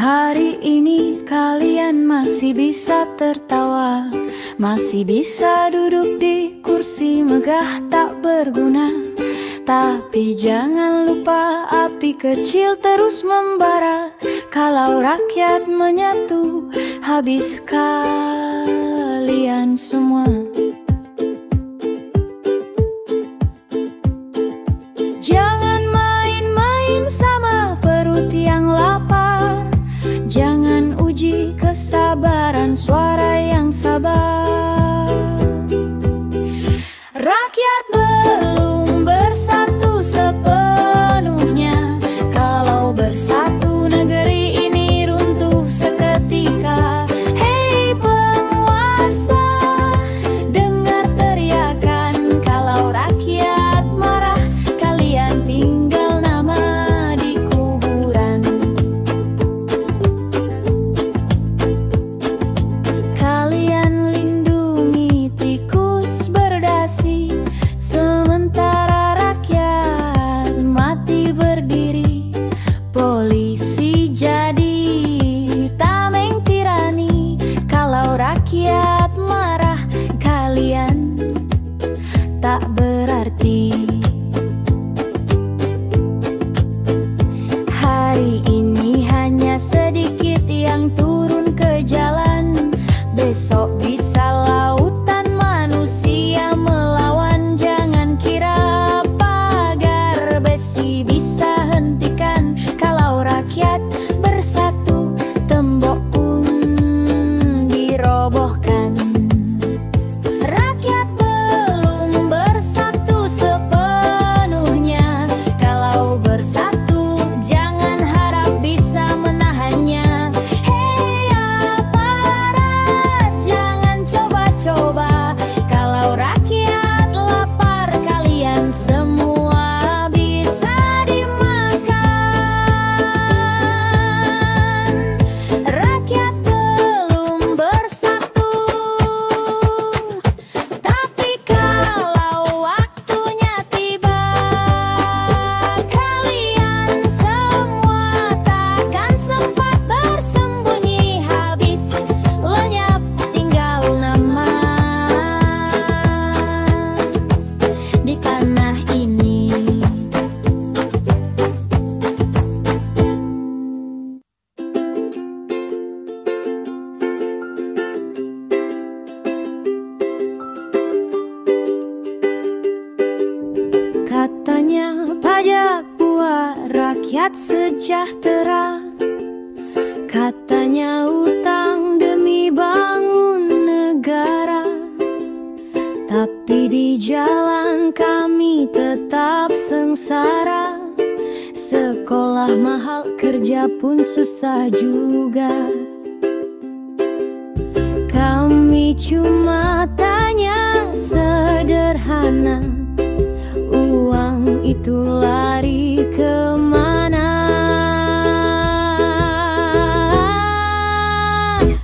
Hari ini kalian masih bisa tertawa, masih bisa duduk di kursi megah tak berguna. Tapi jangan lupa api kecil terus membara. Kalau rakyat menyatu, habis kalian semua. Jangan main-main sama perut yang lapar. Jangan uji kesabaran suara yang sabar. Rakyat belum bersatu sepenuhnya. Kalau bersatu negeri ini runtuh seketika. Hei penguasa, dengar teriakan. Kalau rakyat marah, kalian tinggal nama di kuburan. Kalian lindungi tikus berdasi, sementara rakyat mati berdiri. Polisi jadi tameng tirani. Kalau rakyat marah, kalian tak berarti. Hari ini hanya sedikit yang turun ke jalan. Besok bisa lautan manusia melawan. Jangan kira pagar besi bisa hentikan. Kalau rakyat bersatu, tembok pun dirobohkan. Rakyat belum bersatu sepenuhnya. Kalau bersatu, jangan harap bisa menahannya. Hei aparat, jangan coba-coba. Kalau rakyat lapar, kalian semua bisa dimakan. Rakyat belum bersatu, tapi kalau waktunya tiba, kalian semua takkan sempat bersembunyi. Habis lenyap tinggal nama di tanah ini. Katanya pajak buat rakyat sejahtera. Katanya utang demi bangun negara. Tapi di jalan kami tetap sengsara. Sekolah mahal, kerja pun susah juga. Kami cuma tanya sederhana, uang itu lari kemana?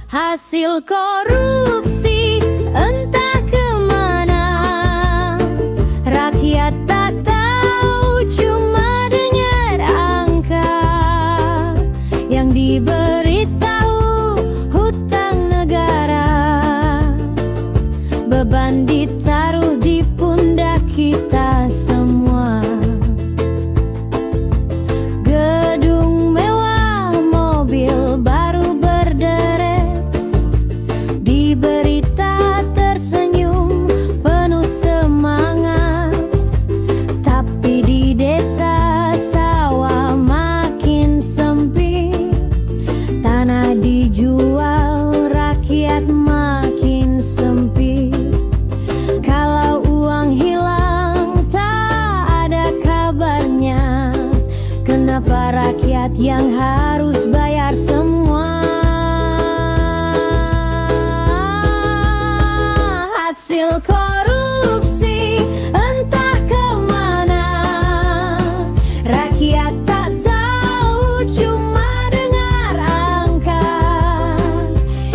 Hasil korupsi entah kemana. Rakyat tak tahu, cuma dengar angka. Yang diberitahu hutang negara. Beban ditaruh di pundak kita semua. Gedung mewah, mobil baru berderet. Di berita tersenyum penuh semangat. Tapi di desa sawah makin sempit. Tanah dijual, rakyat makin sempit. Kalau uang hilang tak ada kabarnya. Kenapa rakyat yang harus bayar semua? Hasil korupsi entah kemana. Rakyat tak tahu, cuma dengar angka.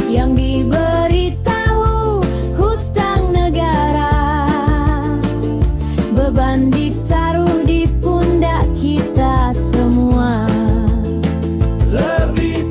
Yang diberitahu hutang negara. Beban ditaruh di pundak kita semua. Lebih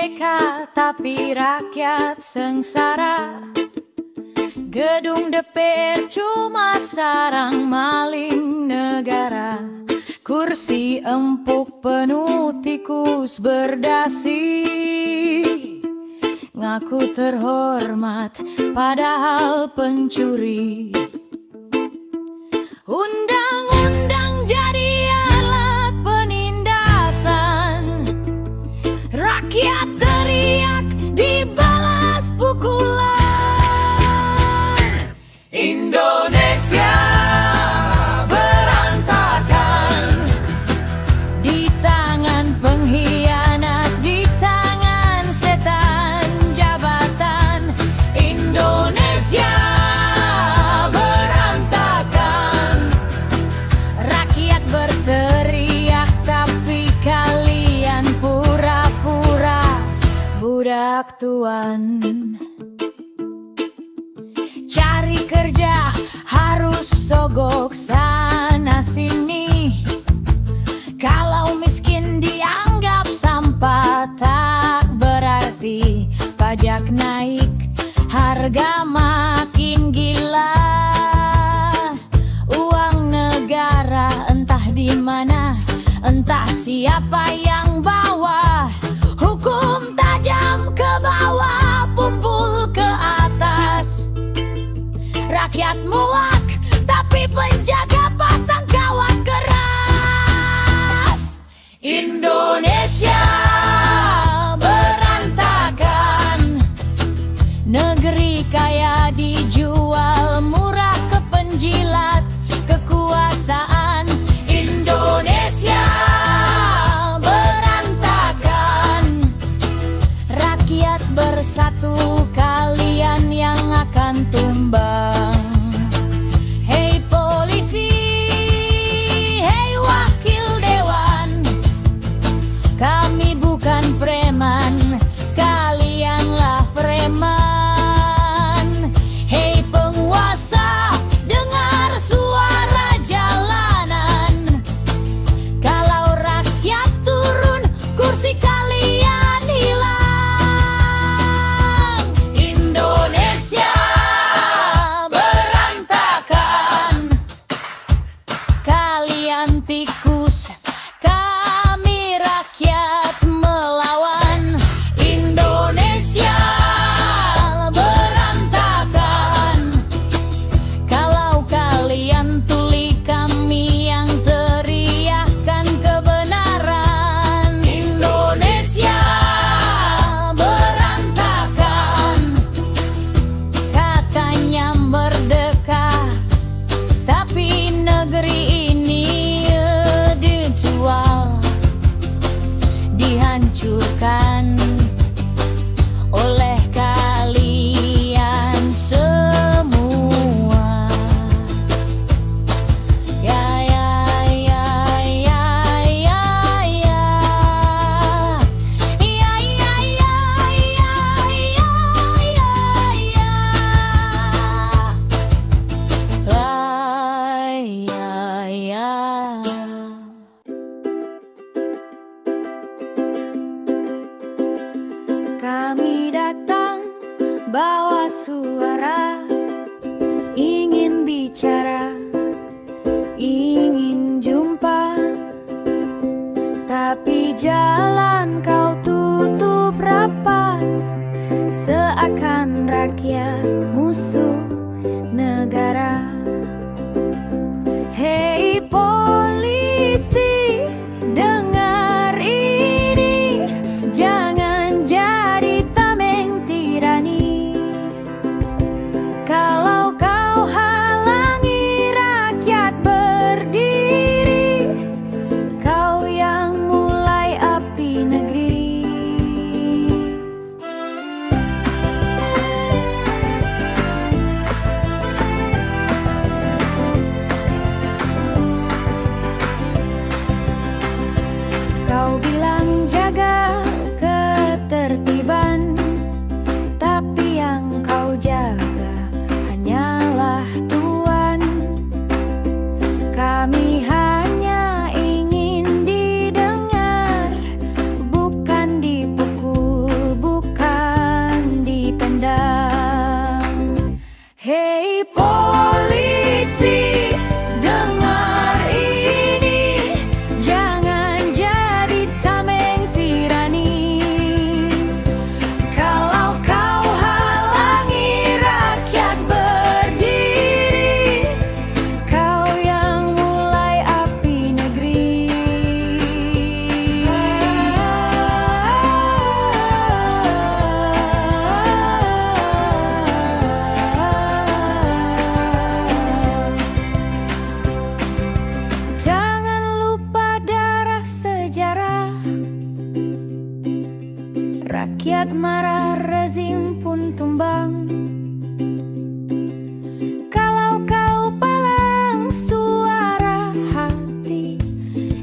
merdeka tapi rakyat sengsara. Gedung DPR cuma sarang maling negara. Kursi empuk penuh tikus berdasi. Ngaku terhormat padahal pencuri. Undang-undang jadi alat penindasan. Rakyat teriak dibalas pukulan. Indonesia berantakan di tangan pengkhianat, di tangan setan jabatan. Indonesia berantakan, rakyat berteriak tapi kalian pura-pura budak tuan. Cari kerja harus sogok sana sini. Kalau miskin dianggap sampah tak berarti. Pajak naik, harga makin gila. Uang negara entah di mana, entah siapa yang bawa. Hukum tajam ke bawah, pumpul ke atas. Rakyat muak, tapi penjaga pasang kawat keras. Indonesia berantakan, negeri kaya dijual murah ke penjilat kekuasaan. Indonesia berantakan, rakyat bersatu, kalian yang akan tumbang. Hei polisi, hei wakil dewan, kami bukan preman, kalianlah preman. Hei penguasa, dengar suara jalanan. Kalau rakyat turun, kursi kalian hilang. Indonesia berantakan, kalian tikus, kami rakyat melawan. Indonesia berantakan, kalau kalian tuli, kami yang teriakkan kebenaran. Indonesia berantakan, katanya merdeka, tapi negeri ini dijual, dihancurkan oleh kalian semua. Ya ya ya ya ya ya. Ya ya ya ya ya ya ya. Ya ya. Kami datang bawa suara, ingin bicara, ingin jumpa, tapi jalan kau tutup rapat, seakan rakyat musuh negara. Hei polisi, dengar ini, jangan jadi tameng tirani. Kalau kau halangi rakyat berdiri, kau yang mulai api negeri. Kau bilang jaga ketertiban, tapi yang kau jaga hanyalah Tuhan. Kami hanya ingin didengar, bukan dipukul Saat marah rezim pun tumbang. Kalau kau palang suara hati,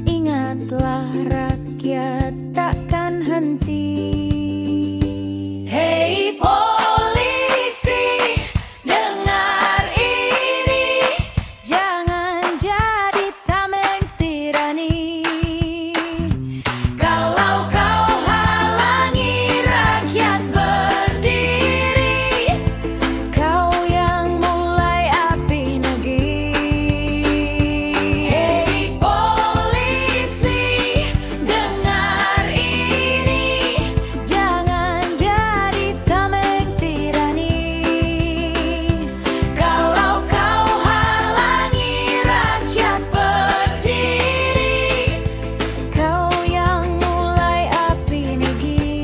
ingatlah rakyat takkan henti. Hei polisi, dengar ini, jangan jadi tameng tirani. Kalau kau halangi rakyat berdiri, kau yang mulai api negeri. Hei polisi, dengar ini, jangan jadi tameng tirani. Kalau kau halangi rakyat berdiri, kau yang mulai api negeri.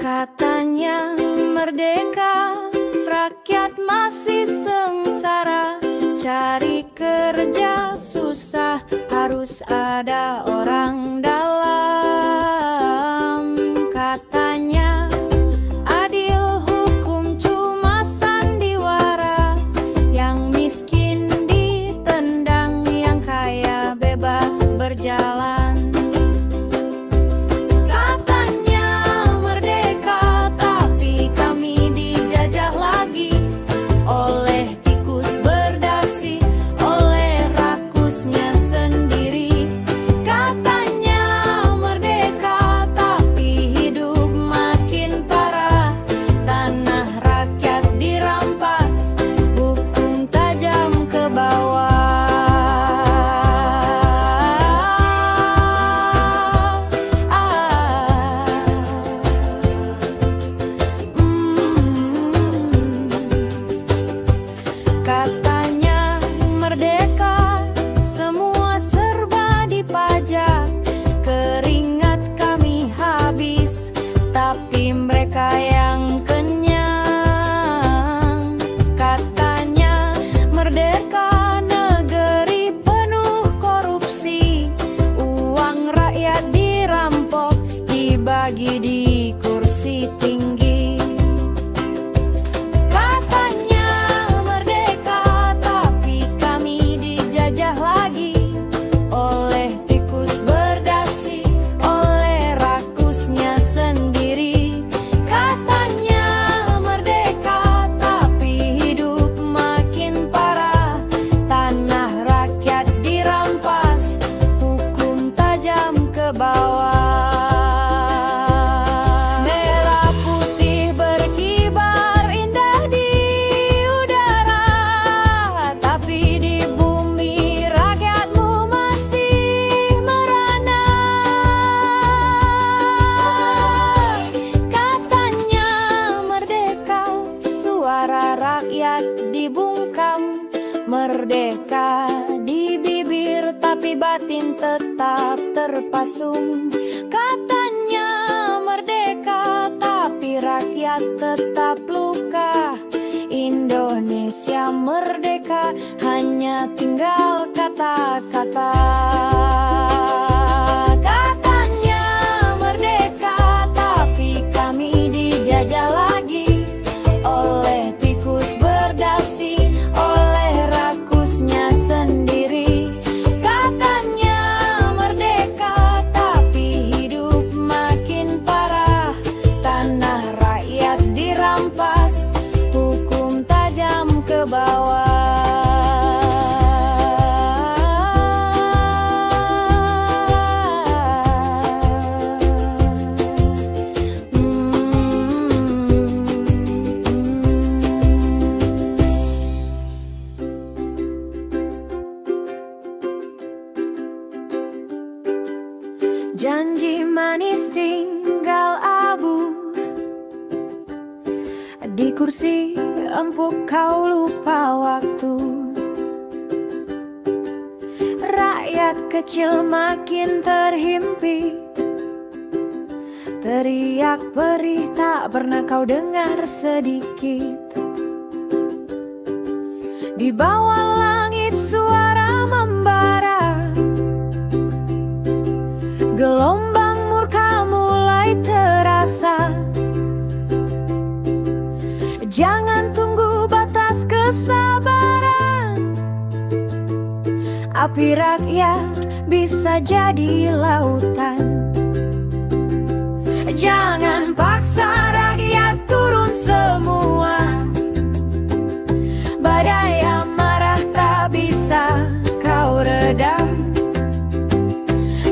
Katanya merdeka, rakyat masih sengsara. Cari kerja susah, harus ada orang dalam. Katanya adil hukum cuma sandiwara, yang miskin ditendang, yang kaya bebas berjalan. Katanya merdeka, tapi kami dijajah lagi oleh tikus berdasi, oleh rakusnya sendiri. Katanya merdeka, tapi hidup makin parah. Tanah rakyat dirampas, hukum tajam ke bawah. Katanya merdeka, semua serba dipajak. Keringat kami habis, tapi mereka yang kenyang. Katanya merdeka, negeri penuh korupsi. Uang rakyat dirampok, dibagi di kursi tinggi. Katanya merdeka, tapi kami dijajah lagi oleh tikus berdasi, oleh rakusnya sendiri. Katanya merdeka, tapi hidup makin parah. Tanah rakyat dirampas, hukum tajam ke bawah. Merah putih berkibar indah di udara, tapi di bumi rakyatmu masih merana. Katanya merdeka, suara rakyat dibungkam. Merdeka di bibir, tapi batin tetap terpasung. Katanya merdeka, tapi rakyat tetap luka. Indonesia merdeka, hanya tinggal kata-kata. Katanya merdeka, tapi kami dijajah lagi oleh tikus berdasi, oleh rakusnya sendiri. Katanya merdeka, tapi hidup makin parah. Tanah rakyat dirampas, hukum tajam ke bawah. Janji manis tinggal abu, di kursi empuk kau lupa waktu. Rakyat kecil makin terhimpit, teriak perih tak pernah kau dengar sedikit. Di bawah langit suara membara, gelombang murka mulai terasa. Jangan tunggu batas kesabaran, api rakyat bisa jadi lautan. Jangan paksa rakyat turun semua, badai amarah tak bisa kau redam.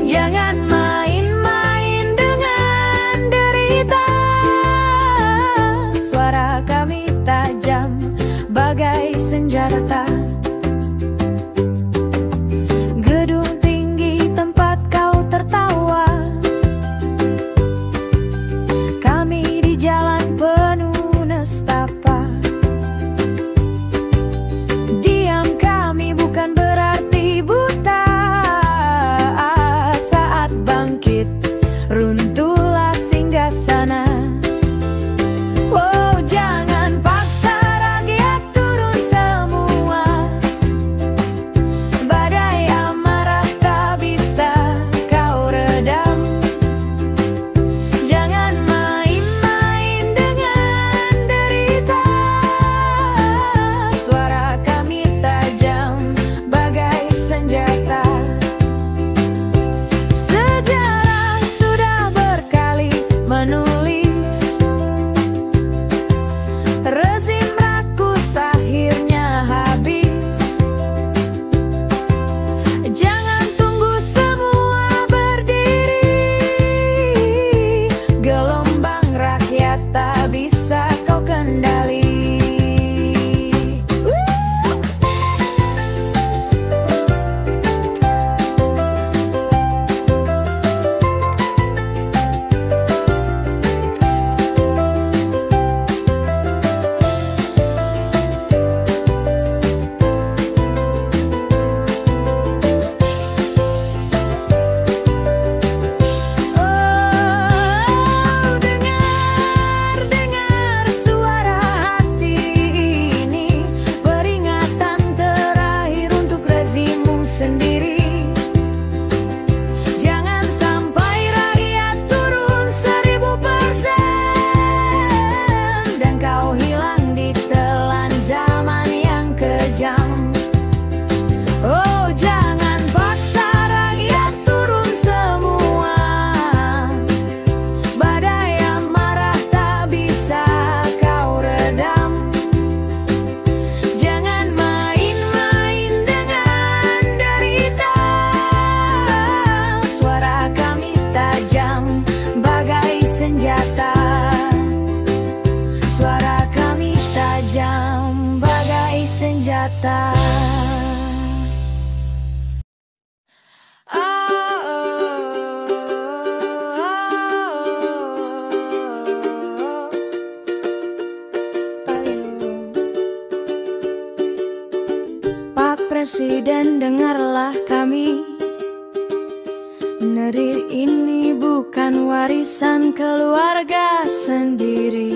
Jangan main-main dengan derita, suara kami tajam bagai senjata. Gedung tinggi tempat kau tertawa, kami di jalan penuh nestapa. Diam kami bukan berarti buta, saat bangkit runtuhlah singgasana. Oh, jangan paksa rakyat turun semua, badai amarah tak bisa kau redam. Jangan main-main dengan derita, suara kami tajam bagai senjata. Sejarah sudah berkali menulis, rezim rakus akhirnya habis. Jangan tunggu semua berdiri, gelombang rakyat tak bisa kau kendali. Oh, dengar suara hati ini, peringatan terakhir untuk rezimmu sendiri. Jangan sampai rakyat turun 1000% dan kau hilang di telan zaman yang kejam. Oh, jangan paksa rakyat turun semua, badai amarah tak bisa kau redam. Jangan main-main dengan derita, suara kami tajam bagai senjata. Suara kami tajam bagai senjata. Pak Presiden, dengarlah kami. Nerir ini bukan warisan keluarga sendiri.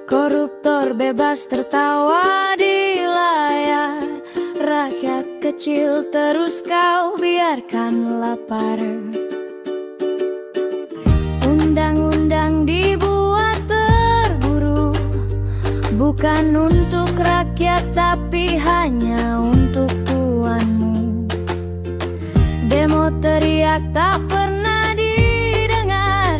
Koruptor bebas tertawa di layar, rakyat kecil terus kau biarkan lapar. Undang-undang dibuat terburu, bukan untuk rakyat tapi hanya untuk tuanmu. Demo teriak tak pernah didengar,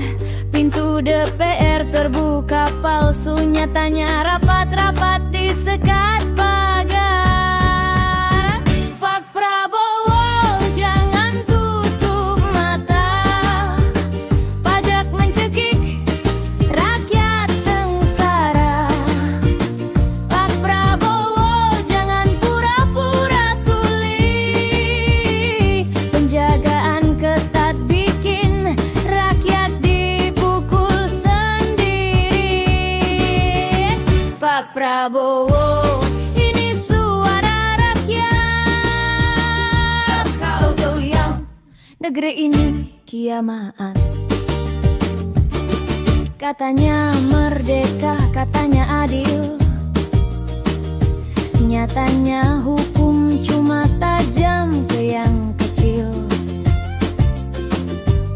pintu DPR terbuka palsu, nyatanya rapat-rapat disekat pagar. Pak Prabowo, jangan tutup mata, pajak mencekik rakyat sengsara. Pak Prabowo, jangan pura-pura tuli, penjagaan ketat bikin rakyat dipukul sendiri. Pak Prabowo, ini suara rakyat. Kau goyang negeri ini kiamat. Katanya merdeka, katanya adil, nyatanya hukum cuma tajam ke yang kecil.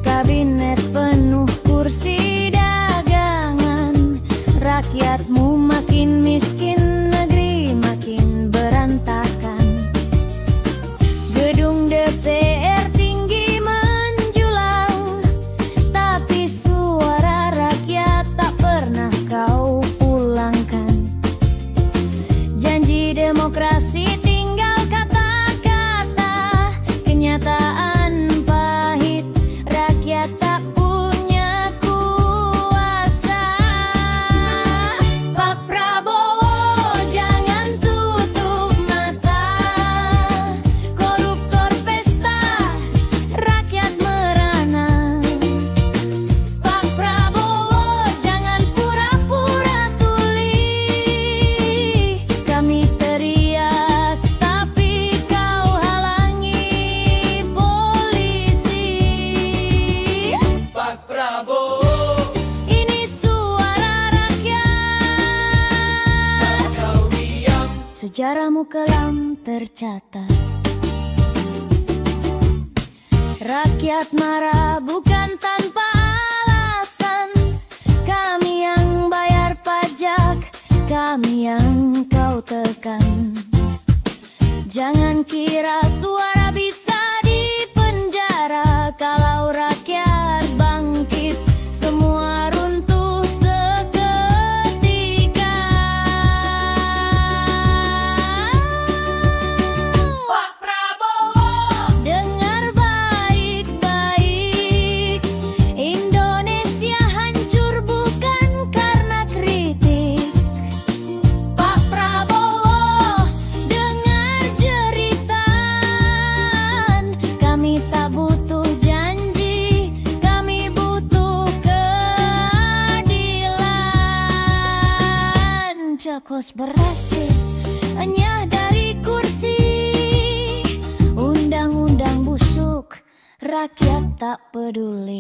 Kabinet penuh kursi dagangan, rakyatmu makin miskin, negeri makin berantakan. Gedung DPR tinggi menjulang, tapi suara rakyat tak pernah kau pulangkan. Janji demokrasi tinggal kata-kata, kenyataan pahit, rakyat tak punya kuasa. Pak Prabowo jangan tutup mata, koruptor pesta, rakyat merana. Pak Prabowo jangan pura-pura tuli, kami teriak tapi kau halangi polisi. Pak Prabowo, Ini suara rakyat, kau diam. sejarahmu kelam tercatat. Rakyat marah bukan tanpa alasan, kami yang bayar pajak, kami yang kau tekan. Jangan kira suara bisa dipenjara, kalau rakyat bangkit semua runtuh seketika. Pak Prabowo, Dengar baik-baik, Indonesia hancur bukan karena kritik. Pak Prabowo, dengar jeritan, kami tak butuh janji, kami butuh keadilan. Cokos berhasil hanya dari kursi, undang-undang busuk, rakyat tak peduli.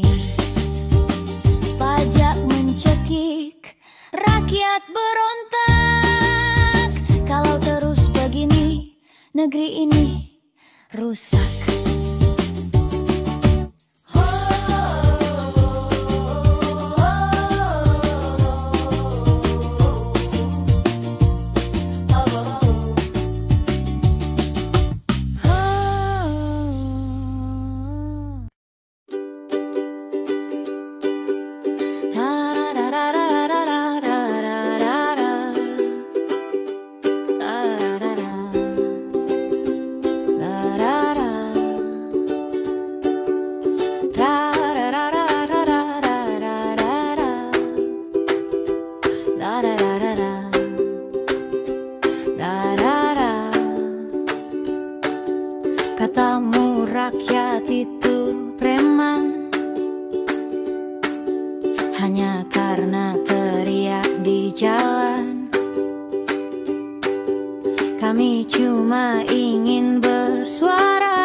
Pajak mencekik, rakyat berontak. Kalau terus begini, negeri ini rusak. Katamu rakyat itu preman, hanya karena teriak di jalan. Kami cuma ingin bersuara,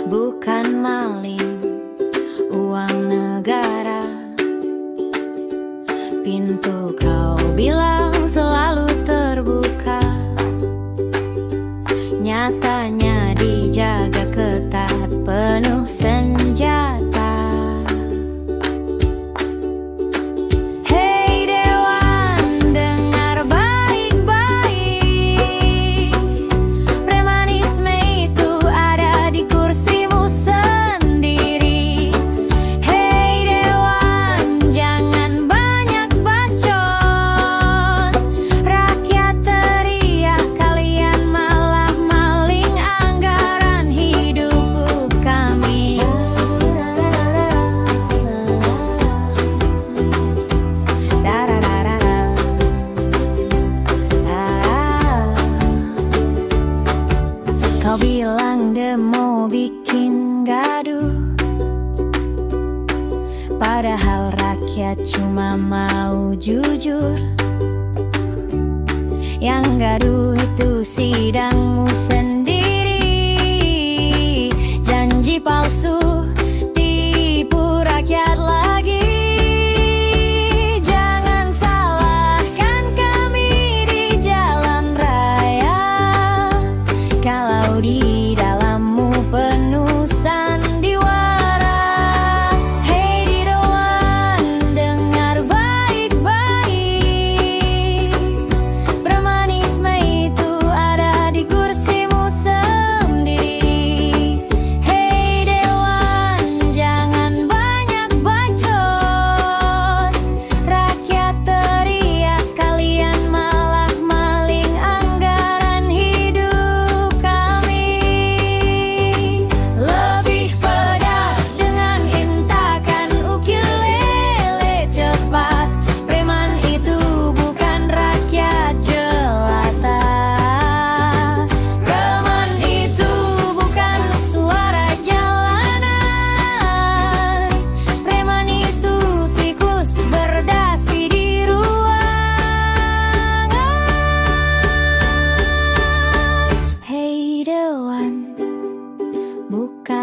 bukan maling uang negara. Pintu kau bilang selalu terbuka, nyatanya dijaga ketat penuh senjata. Hei Dewan, dengar baik-baik, premanisme itu ada di kursimu sendiri. Hei Dewan, jangan banyak bacot, rakyat teriak, kalian malah maling anggaran hidup kami. Kau bilang demo bikin gaduh, padahal rakyat cuma mau jujur. Yang gaduh itu sidangmu sendiri, janji palsu, tipu rakyat lagi.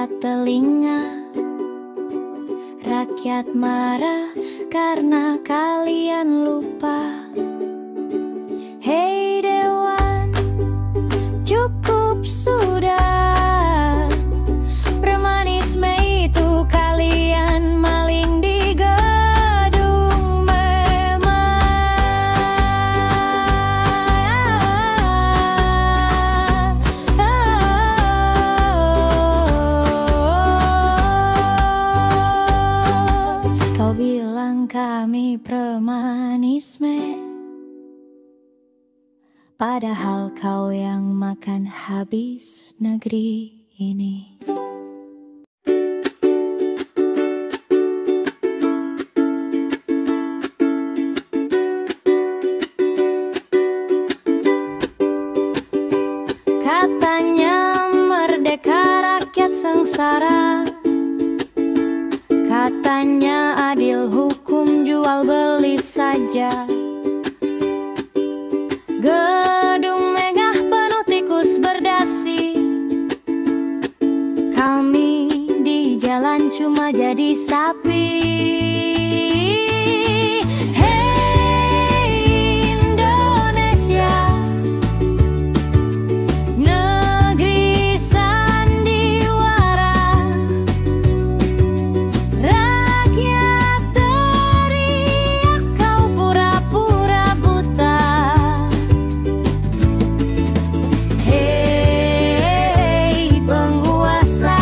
membuka telinga. Rakyat marah karena kalian lupa. Hei Dewan, cukup sudah. Premanisme itu kalian maling di gedung Kau bilang kami premanisme, padahal kau yang makan habis negeri ini. Katanya merdeka rakyat sengsara, katanya adil hukum jual beli saja. Gedung megah penuh tikus berdasi, kami di jalan cuma jadi sapi. Hei Indonesia, negeri sandiwara. Rakyat teriak, kau pura-pura buta. Hei penguasa,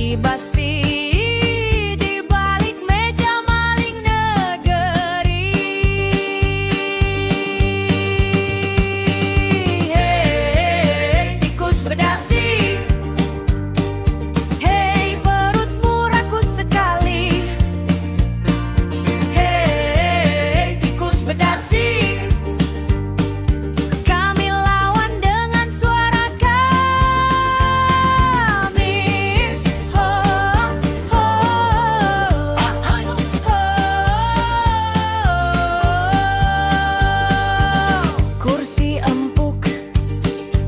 basi-basi di balik meja maling negeri. Hei, tikus berdasi. Hei, perutmu rakus sekali. Hei, tikus berdasi. Kami lawan dengan suara kami. Ho, ho, ho. Kursi empuk,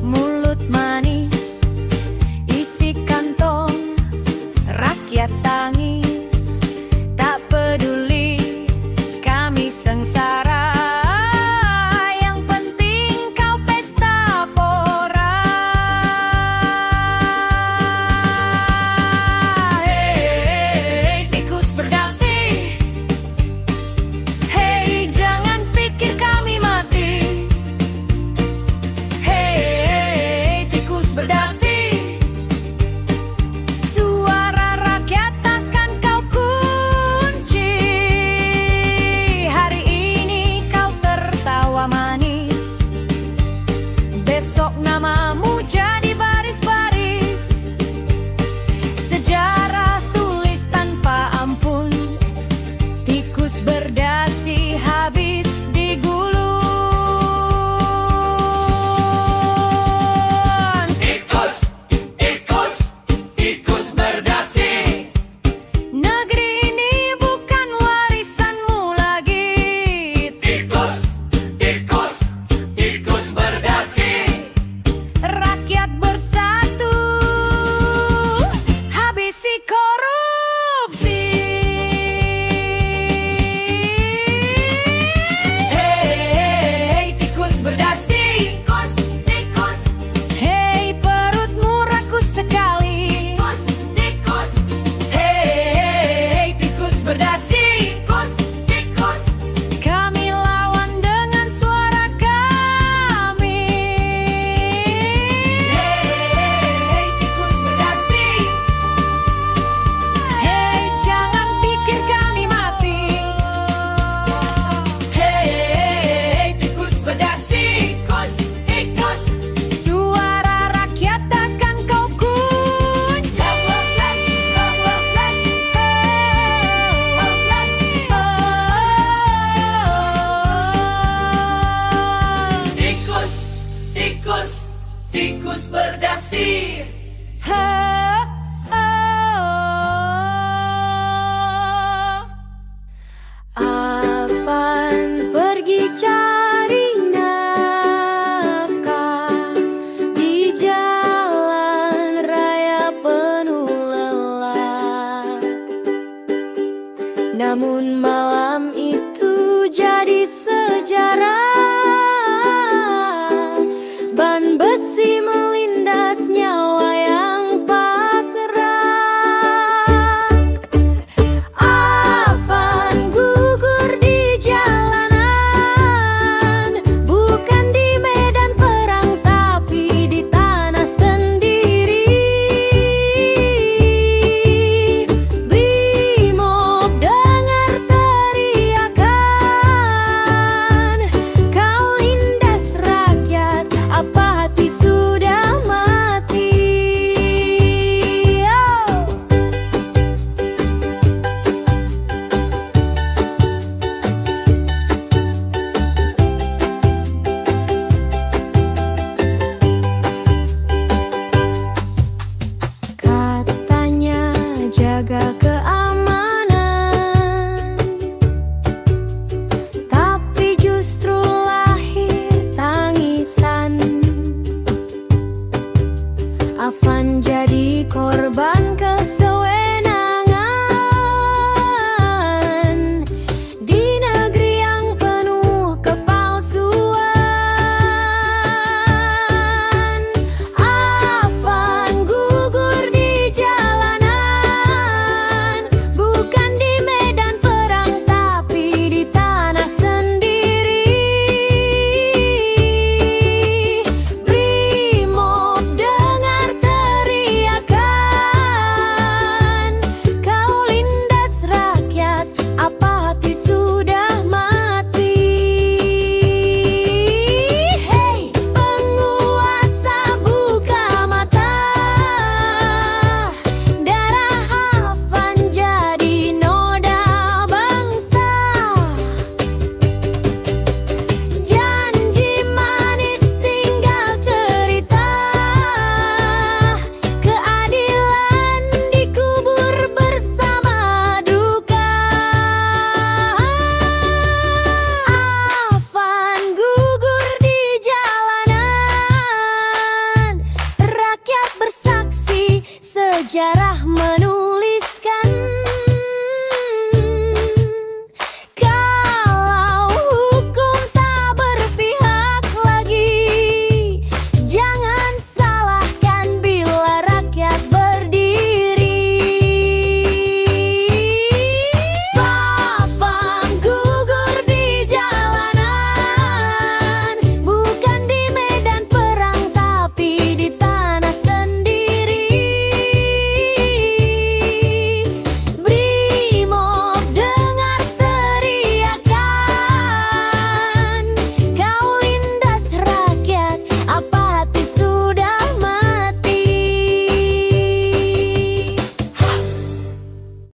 mulut manis, isi kantong, rakyat tangis. Tak peduli kami sengsara, yang penting kau pesta pora. Hei, tikus berdasi. Hei, jangan pikir kami mati. Hei, tikus berdasi. Suara rakyat akan kau kunci. Hari ini kau tertawa manis, besok namamu jadi baris-baris. Sejarah tulis tanpa ampun, tikus berdasi habis digulung. Tikus, tikus, tikus berdasi. Negeri ini bukan warisanmu lagi. Tikus, tikus, tikus berdasi. Rakyat bersatu, habisi korupsi.